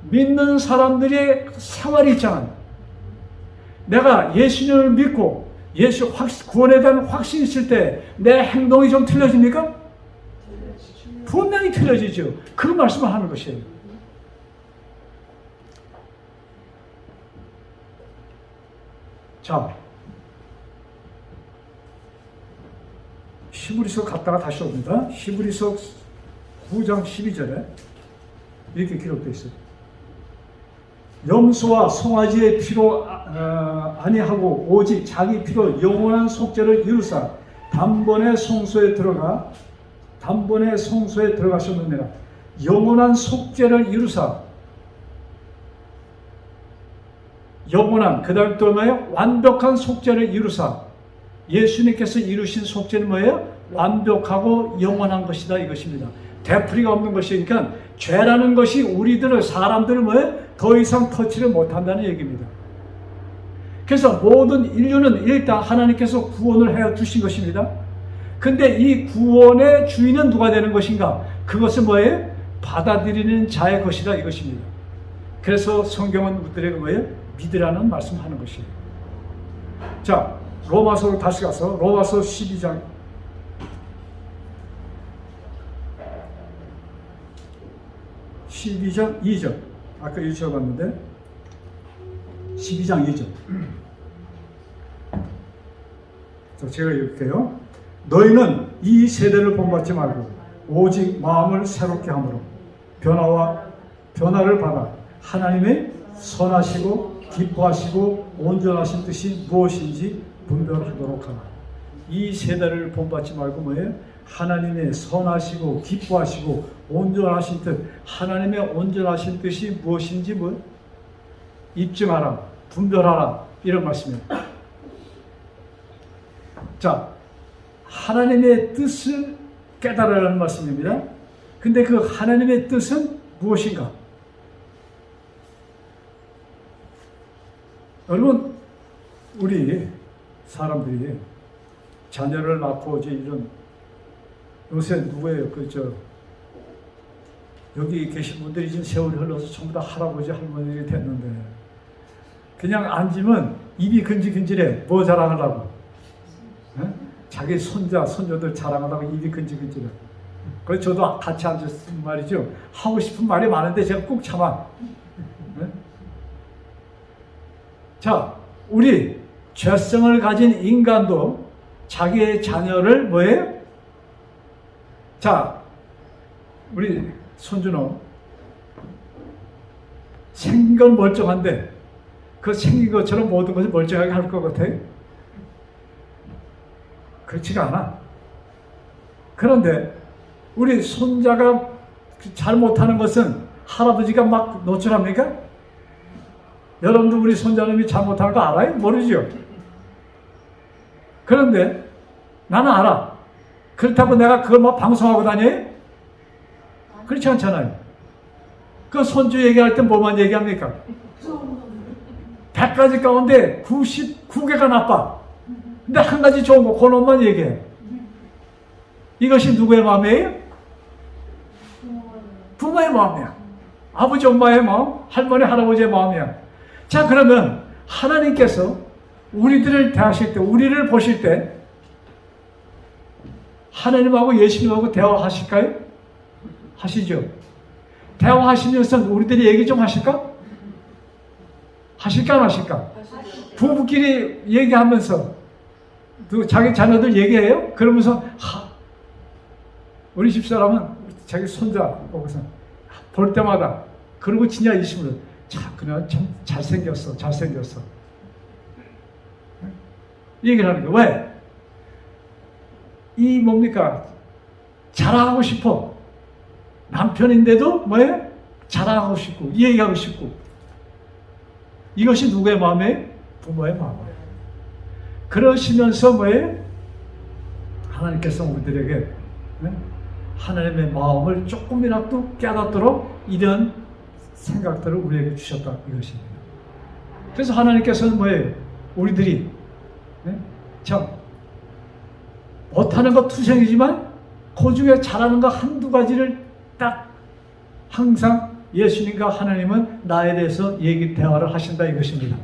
믿는 사람들의 생활이 있잖아요. 내가 예수님을 믿고 예수 구원에 대한 확신이 있을 때 내 행동이 좀 틀려집니까? 분명히 틀려지죠. 그 말씀을 하는 것이에요. 자, 히브리서 갔다가 다시 옵니다. 히브리서 9장 12절에 이렇게 기록되어 있어요. 염소와 송아지의 피로 아니하고 오직 자기 피로 영원한 속죄를 이루사 단번에 성소에 들어가셨느니라. 영원한 속죄를 이루사 영원한 그 다음 또 뭐예요? 완벽한 속죄를 이루사. 예수님께서 이루신 속죄는 뭐예요? 완벽하고 영원한 것이다 이것입니다. 되풀이가 없는 것이니까 죄라는 것이 우리들을 사람들을 뭐예요? 더 이상 터치를 못한다는 얘기입니다. 그래서 모든 인류는 일단 하나님께서 구원을 해 주신 것입니다. 근데 이 구원의 주인은 누가 되는 것인가? 그것은 뭐예요? 받아들이는 자의 것이다 이것입니다. 그래서 성경은 우리들에게 뭐예요? 믿으라는 말씀하는 것이에요. 자, 로마서로 다시 가서 로마서 12장 2절 아까 읽어봤는데 12장 2절 자, 제가 읽을게요. 너희는 이 세대를 본받지 말고 오직 마음을 새롭게 함으로 변화를 받아 하나님의 선하시고 기뻐하시고 온전하신 뜻이 무엇인지 분별하도록 하라. 이 세대를 본받지 말고 뭐예요? 하나님의 선하시고 기뻐하시고 온전하신 뜻, 하나님의 온전하신 뜻이 무엇인지 입증하라, 분별하라 이런 말씀이에요. 자, 하나님의 뜻을 깨달으라는 말씀입니다. 근데 그 하나님의 뜻은 무엇인가? 여러분, 우리 사람들이 자녀를 낳고 이제 이런 요새 누구예요? 여기 계신 분들이 지금 세월이 흘러서 전부 다 할아버지 할머니가 됐는데 그냥 앉으면 입이 근질근질해. 뭐 자랑하려고? 에? 자기 손자 손녀들 자랑하려고 입이 근질근질해. 그래서 저도 같이 앉았으면 말이죠. 하고 싶은 말이 많은데 제가 꾹 참아. 에? 자, 우리 죄성을 가진 인간도 자기의 자녀를 뭐예요? 자, 우리 손준호 생긴 건 멀쩡한데 그 생긴 것처럼 모든 것을 멀쩡하게 할 것 같아요? 그렇지가 않아. 그런데 우리 손자가 잘못하는 것은 할아버지가 막 노출합니까? 여러분도 우리 손자놈이 잘못하는 거 알아요? 모르죠? 그런데 나는 알아. 그렇다고 내가 그걸 막 방송하고 다녀요? 그렇지 않잖아요. 그 손주 얘기할 때 뭐만 얘기합니까? 100가지 가운데 99개가 나빠. 근데 한 가지 좋은 거, 그놈만 얘기해. 이것이 누구의 마음이에요? 부모의 마음이야. 아버지 엄마의 마음, 할머니 할아버지의 마음이야. 자, 그러면 하나님께서 우리들을 대하실 때, 우리를 보실 때 하나님하고 예수님하고 대화하실까요? 하시죠. 대화하시면서 우리들이 얘기 좀 하실까? 하실까 안 하실까? 부부끼리 얘기하면서 또 자기 자녀들 얘기해요? 그러면서 우리 집사람은 자기 손자 보고서 볼 때마다 그러고 진짜 있으면 자, 그냥 참 잘생겼어. 얘기를 하는 거예요. 왜? 이 뭡니까? 자랑하고 싶어. 남편인데도 뭐예요? 자랑하고 싶고 얘기하고 싶고. 이것이 누구의 마음이에요? 부모의 마음이에요. 그러시면서 뭐예요? 하나님께서 우리들에게 하나님의 마음을 조금이라도 깨닫도록 이런 생각들을 우리에게 주셨다 이것입니다. 그래서 하나님께서는 뭐예요? 우리들이 참 못하는 거 투성이지만 그 중에 잘하는 거 한두 가지를 딱 항상 예수님과 하나님은 나에 대해서 대화를 하신다 이것입니다.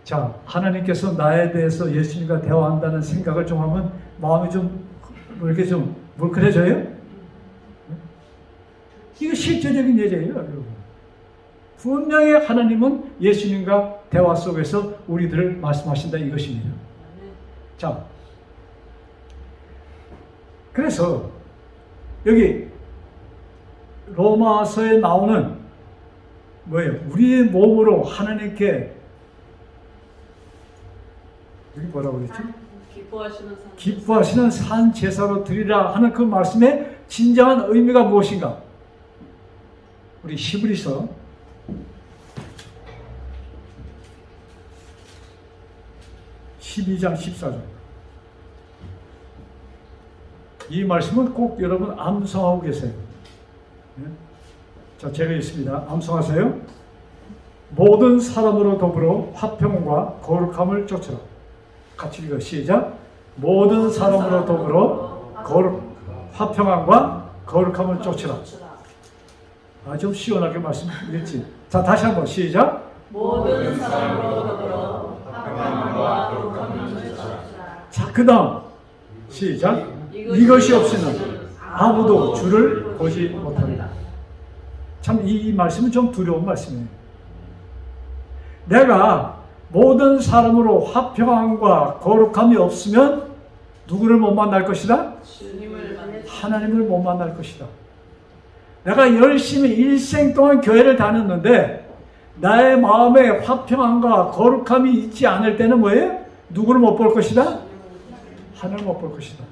자, 하나님께서 나에 대해서 예수님과 대화한다는 생각을 좀 하면 마음이 좀 이렇게 좀 물큰해져요? 이거 실제적인 예제예요, 여러분. 분명히 하나님은 예수님과 대화 속에서 우리들을 말씀하신다 이것입니다. 자, 그래서 여기 로마서에 나오는 뭐예요? 우리의 몸으로 하나님께 여기 뭐라고 그랬지? 기뻐하시는 산 제사로 드리라 하는 그 말씀의 진정한 의미가 무엇인가? 우리 히브리서 12장 14절. 이 말씀은 꼭 여러분 암송하고 계세요. 자, 제가 읽습니다. 암송하세요. 모든 사람으로 더불어 화평과 거룩함을 쫓으라. 같이 읽어. 시작. 모든 사람으로 더불어 화평함과 거룩함을 쫓으라. 좀 시원하게 말씀드렸지. 자, 다시 한번 시작. 모든 사람으로 더불어 화평함과 거룩함을 쫓으라. 자, 그 다음 시작. 이것이 없이는 아무도 주를 보지 못합니다. 참 이 말씀은 좀 두려운 말씀이에요. 내가 모든 사람으로 화평함과 거룩함이 없으면 누구를 못 만날 것이다? 하나님을 못 만날 것이다. 내가 열심히 일생 동안 교회를 다녔는데 나의 마음에 화평함과 거룩함이 있지 않을 때는 뭐예요? 누구를 못 볼 것이다? 하나님을 못 볼 것이다.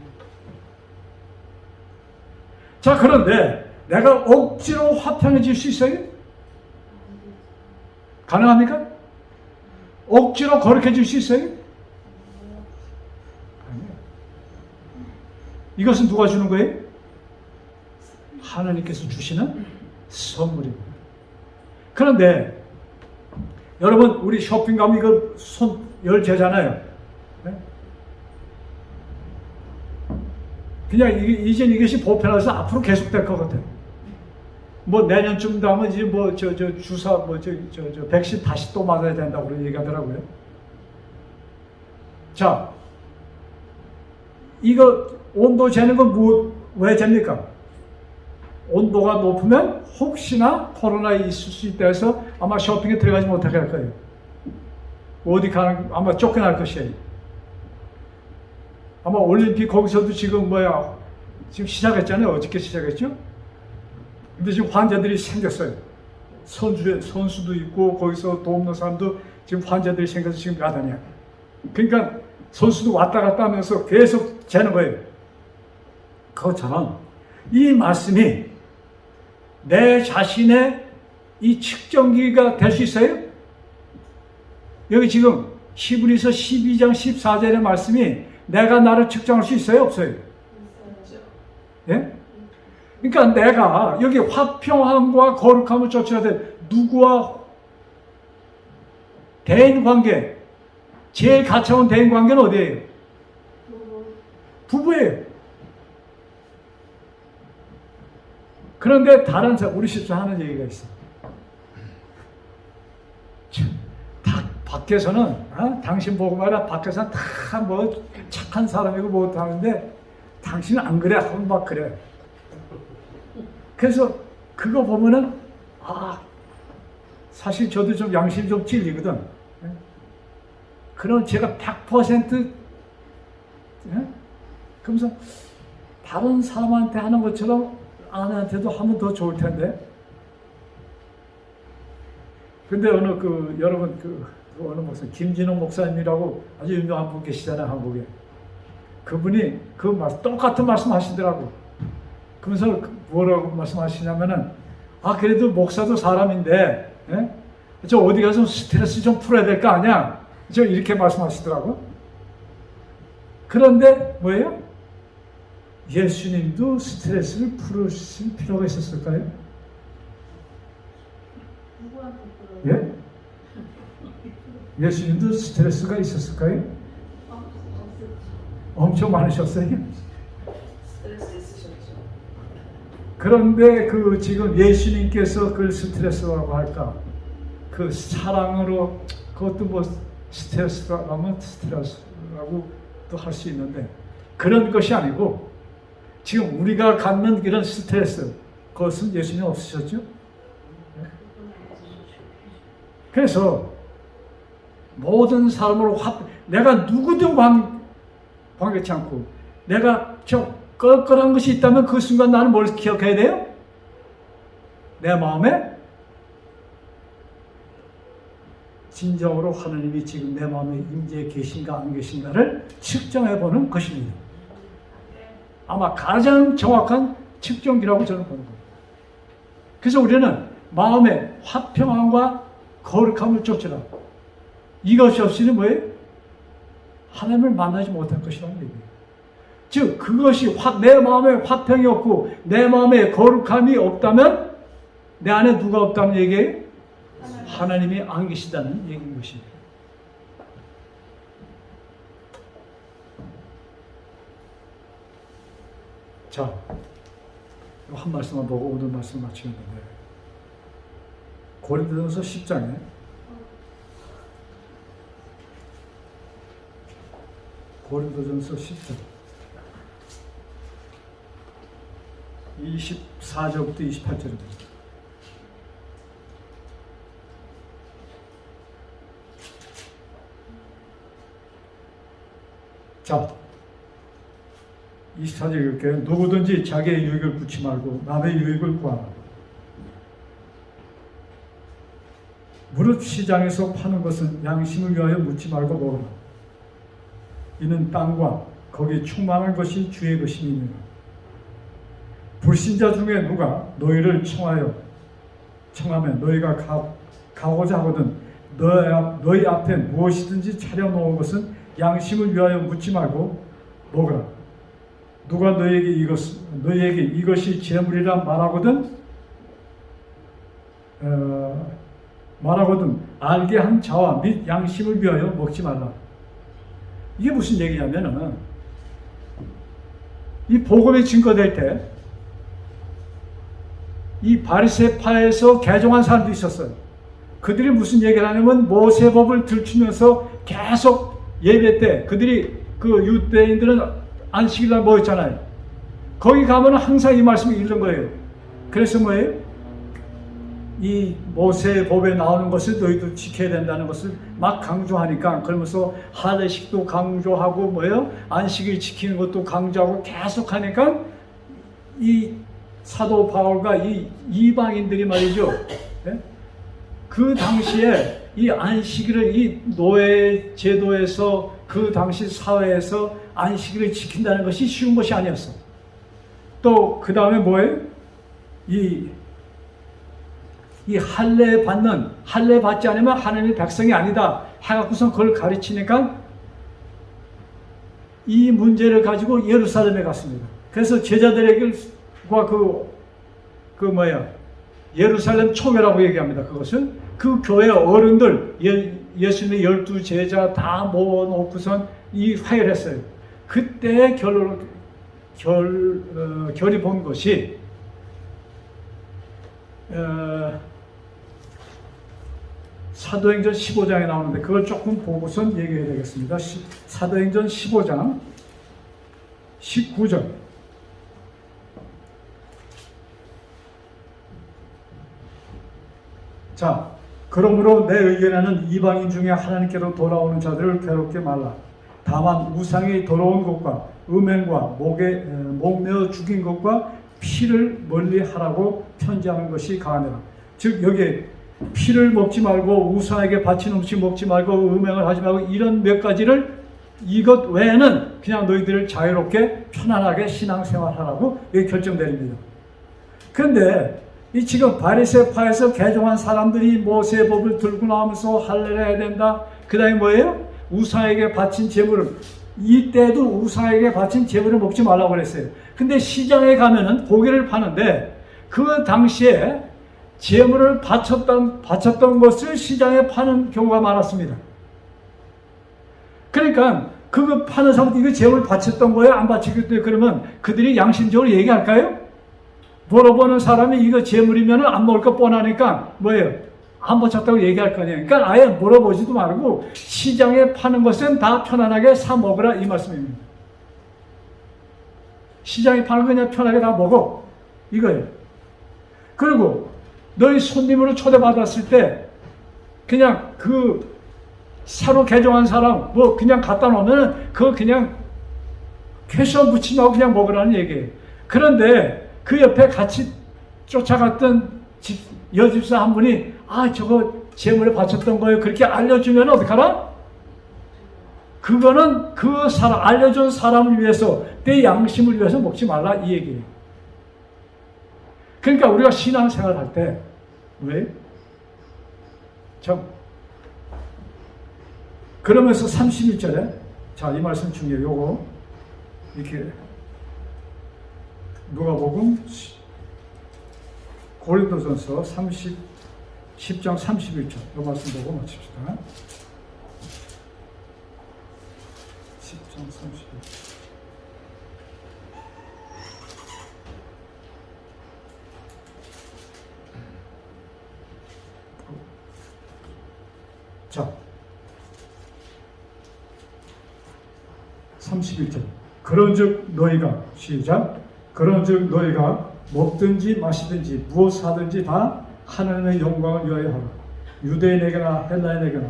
자, 그런데 내가 억지로 화평해질 수 있어요? 가능합니까? 억지로 거룩해질 수 있어요? 아니요. 이것은 누가 주는 거예요? 하나님께서 주시는 선물입니다. 그런데 여러분, 우리 쇼핑 가면 이거 손 열 재잖아요. 그냥 이젠 이것이 보편화해서 앞으로 계속될 것 같아요. 뭐 내년쯤 되면 이제 뭐 주사 백신 다시 또 맞아야 된다고 얘기하더라고요. 자, 이거 온도 재는 건 왜 잽니까? 온도가 높으면 혹시나 코로나 있을 수 있다 해서 아마 쇼핑에 들어가지 못하게 할 거예요. 어디 가는 아마 쫓겨날 것이에요. 아마 올림픽 거기서도 지금 지금 시작했잖아요. 어저께 시작했죠? 근데 지금 환자들이 생겼어요. 선수도 있고 거기서 돕는 사람도 지금 환자들이 생겨서 지금 야단이야. 그러니까 선수도 왔다 갔다 하면서 계속 재는 거예요. 그것처럼 이 말씀이 내 자신의 이 측정기가 될 수 있어요? 여기 지금 히브리서 12장 14절의 말씀이 내가 나를 측정할 수 있어요? 없어요? 예? 그러니까 내가 여기 화평함과 거룩함을 쫓아야 돼. 누구와 대인관계, 제일 가까운 대인관계는 어디예요? 부부예요. 그런데 다른 사람, 우리 집사 하는 얘기가 있어. 밖에서는 당신 보고 말이야, 밖에서는 다 뭐 착한 사람이고 뭐 하는데 당신은 안 그래 하고 막 그래. 그래서 그거 보면은 사실 저도 좀 양심이 좀 찔리거든. 그럼 제가 100% 그러면서 다른 사람한테 하는 것처럼 아내한테도 하면 더 좋을 텐데. 근데 여러분 어느 목사 김진호 목사님이라고 아주 유명한 분 계시잖아요, 한국에. 그분이 똑같은 말씀 하시더라고. 그러면서 뭐라고 말씀하시냐면은 그래도 목사도 사람인데 저 어디 가서 스트레스 좀 풀어야 될 거 아니야? 저 이렇게 말씀하시더라고. 그런데 뭐예요? 예수님도 스트레스를 풀으실 필요가 있었을까요? 누구한테 그래요? 예? 예수님도 스트레스가 있었을까요? 엄청 많으셨어요. 스트레스 있으셨죠. 그런데 지금 예수님께서 그걸 스트레스라고 할까? 그 사랑으로 그것도 뭐 스트레스라면 스트레스라고도 할 수 있는데 그런 것이 아니고 지금 우리가 갖는 이런 스트레스 그것은 예수님 없으셨죠? 그래서 모든 사람으로 내가 누구든 관계치 않고 내가 껄껄한 것이 있다면 그 순간 나는 뭘 기억해야 돼요? 내 마음에 진정으로 하나님이 지금 내 마음에 임재해 계신가 안 계신가를 측정해 보는 것입니다. 아마 가장 정확한 측정기라고 저는 보는 거예요. 그래서 우리는 마음의 화평함과 거룩함을 쫓으라. 이것이 없이는 뭐예요? 하나님을 만나지 못할 것이라는 얘기예요. 즉 그것이 내 마음에 화평이 없고 내 마음에 거룩함이 없다면 내 안에 누가 없다는 얘기예요? 하나님이 안 계시다는 얘기인 것입니다. 자, 한 말씀만 보고 오늘 말씀 마치겠는데 고린도전서 10장에 고린도전서 10장 24절부터 28절입니다. 자, 24절 이렇게 누구든지 자기의 유익을 묻지 말고 남의 유익을 구하라. 무릇 시장에서 파는 것은 양심을 위하여 묻지 말고 먹으라. 이는 땅과 거기 충만한 것이 주의 것임이니라. 불신자 중에 누가 너희를 청하면 너희가 가고자 하거든 너희 앞에 무엇이든지 차려놓은 것은 양심을 위하여 묻지 말고 먹으라. 누가 너희에게 이것이 재물이라 말하거든 알게 한 자와 및 양심을 위하여 먹지 말라. 이게 무슨 얘기냐면은 이 복음이 증거될 때 이 바리새파에서 개종한 사람도 있었어요. 그들이 무슨 얘기를 하냐면 모세법을 들추면서 계속 예배 때 그들이 유대인들은 안식일날 모였잖아요. 거기 가면 항상 이 말씀을 읽는 거예요. 그래서 뭐예요? 이 모세법에 나오는 것을 너희도 지켜야 된다는 것을 막 강조하니까 그러면서 할례식도 강조하고 뭐예요? 안식일 지키는 것도 강조하고 계속 하니까 이 사도 바울과 이 이방인들이 말이죠. 그 당시에 이 안식일을 이 노예 제도에서 그 당시 사회에서 안식일을 지킨다는 것이 쉬운 것이 아니었어. 또 그 다음에 뭐예요? 이 할례 받지 않으면 하나님의 백성이 아니다 해갖고선 그걸 가르치니까 이 문제를 가지고 예루살렘에 갔습니다. 그래서 제자들에게 예루살렘 총회라고 얘기합니다. 그것은 그 교회 어른들 예수님의 12제자 다 모아놓고선 이 회의를 했어요. 그때 결이 본 것이 사도행전 15장에 나오는데 그걸 조금 보고선 얘기해야 되겠습니다. 사도행전 15장 19절. 자, 그러므로 내 의견에는 이방인 중에 하나님께로 돌아오는 자들을 괴롭게 말라. 다만 우상이 더러운 것과 음행과 목매어 죽인 것과 피를 멀리하라고 편지하는 것이 가하니라. 즉 여기 피를 먹지 말고 우상에게 바친 음식 먹지 말고 음행을 하지 말고 이런 몇 가지를 이것 외에는 그냥 너희들을 자유롭게 편안하게 신앙생활하라고 여기 결정됩니다. 그런데 이 지금 바리새파에서 개종한 사람들이 모세의 법을 들고 나오면서 할례를 해야 된다. 그 다음에 뭐예요? 우상에게 바친 제물을, 이때도 우상에게 바친 제물을 먹지 말라고 그랬어요. 근데 시장에 가면은 고기를 파는데 그 당시에 제물을 바쳤던 것을 시장에 파는 경우가 많았습니다. 그러니까 그거 파는 사람들 이거 제물 바쳤던 거예요? 안 바쳤겠대요? 그러면 그들이 양심적으로 얘기할까요? 물어보는 사람이 이거 제물이면 안 먹을 거 뻔하니까 뭐예요? 안 바쳤다고 얘기할 거 아니에요. 그러니까 아예 물어보지도 말고 시장에 파는 것은 다 편안하게 사 먹으라 이 말씀입니다. 시장에 파는 거 그냥 편하게 다 먹어 이거예요. 그리고 너희 손님으로 초대받았을 때 그냥 그 새로 개종한 사람 뭐 그냥 갖다 놓으면 그거 그냥 퀘션 붙이지 말고 그냥 먹으라는 얘기예요. 그런데 그 옆에 같이 쫓아갔던 여집사 한 분이 저거 제물에 바쳤던 거예요. 그렇게 알려주면 어떡하나? 그거는 그 사람, 알려준 사람을 위해서 내 양심을 위해서 먹지 말라 이 얘기예요. 그러니까 우리가 신앙생활 할 때 왜? 그러면서 31절에 자, 이 말씀 중요해요. 요거 이렇게 누가복음 고린도전서 10장 31절 이 말씀 보고 마칩시다. 10장 31절. 자, 31절. 그런즉 너희가 시작. 그런즉 너희가 먹든지 마시든지 무엇 하든지 다 하나님의 영광을 위하여 하라. 유대인에게나 헬라인에게나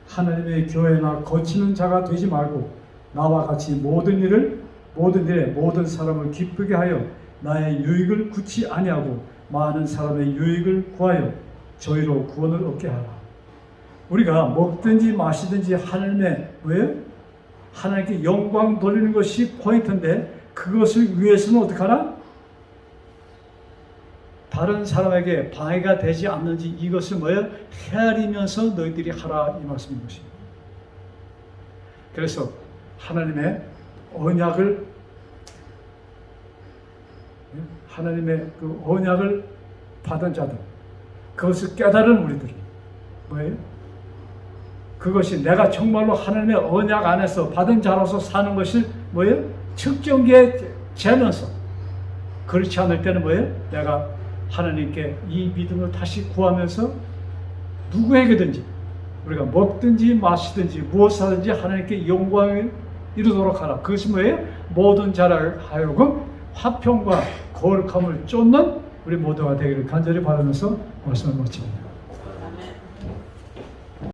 하나님의 교회나 거치는 자가 되지 말고 나와 같이 모든 일에 모든 사람을 기쁘게 하여 나의 유익을 굳이 아니하고 많은 사람의 유익을 구하여 저희로 구원을 얻게 하라. 우리가 먹든지 마시든지 하나님의 왜? 하나님께 영광 돌리는 것이 포인트인데 그것을 위해서는 어떻게 하나? 다른 사람에게 방해가 되지 않는지 이것을 뭐예요? 헤아리면서 너희들이 하라 이 말씀인 것입니다. 그래서 하나님의 언약을 그 언약을 받은 자들 그것을 깨달은 우리들 뭐예요? 그것이 내가 정말로 하나님의 언약 안에서 받은 자로서 사는 것이 뭐예요? 측정기에 재면서 그렇지 않을 때는 뭐예요? 내가 하나님께 이 믿음을 다시 구하면서 누구에게든지 우리가 먹든지 마시든지 무엇하든지 하나님께 영광을 이루도록 하라. 그것이 뭐예요? 모든 자를 하여금 화평과 거룩함을 쫓는 우리 모두가 되기를 간절히 바라면서 말씀을 마칩니다.